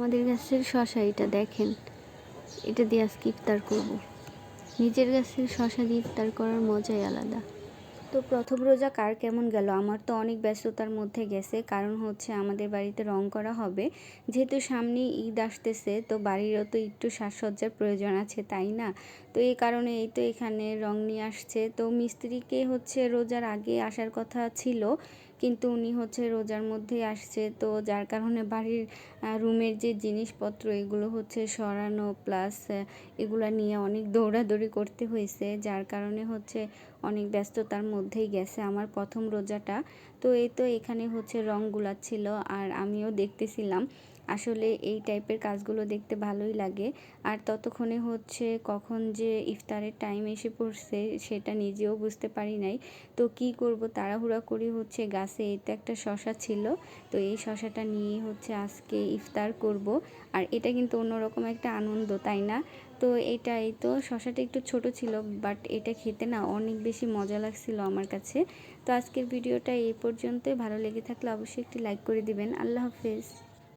আমাদের গাছের শশা, এটা দেখেন, এটা দিয়ে আজকে ইফতার করব। নিজের গাছের শশা দিয়ে ইফতার করার মজাই আলাদা। তো প্রথম রোজা কার কেমন গেল? আমার তো অনেক ব্যস্ততার মধ্যে গেছে, কারণ হচ্ছে আমাদের বাড়িতে রং করা হবে। যেহেতু সামনে ঈদ আসতেছে, তো বাড়িরও তো একটু সাজসজ্জার প্রয়োজন আছে, তাই না? তো এই কারণে এই তো এখানে রং নিয়ে আসছে। তো মিস্ত্রিকে হচ্ছে রোজার আগে আসার কথা ছিল, কিন্তু উনি হচ্ছে রোজার মধ্যেই আসছে। তো যার কারণে বাড়ির রুমের যে জিনিসপত্র এগুলো হচ্ছে সরানো, প্লাস এগুলো নিয়ে অনেক দৌড়াদৌড়ি করতে হয়েছে, যার কারণে হচ্ছে অনেক ব্যস্ততার মধ্যেই গেছে আমার প্রথম রোজাটা। তো এই তো এখানে হচ্ছে রং গুলাচ্ছিল আর আমিও দেখতেছিলাম। আসলে এই টাইপের কাজগুলো দেখতে ভালোই লাগে। আর ততক্ষণে হচ্ছে কখন যে ইফতারের টাইম এসে পড়ছে সেটা নিজেও বুঝতে পারি নাই। তো কি করব, তাড়াহুড়া করে হচ্ছে গাছে এই তো একটা শশা ছিল, তো এই শশাটা নিয়ে হচ্ছে আজকে ইফতার করব। আর এটা কিন্তু অন্যরকম একটা আনন্দ, তাই না? তো এটা এই তো শশাটা একটু ছোট ছিল, বাট এটা খেতে না অনেক বেশি মজা লাগছিল আমার কাছে। তো আজকের ভিডিওটা এই পর্যন্তই। ভালো লেগে থাকলে অবশ্যই একটি লাইক করে দিবেন। আল্লাহ হাফেজ।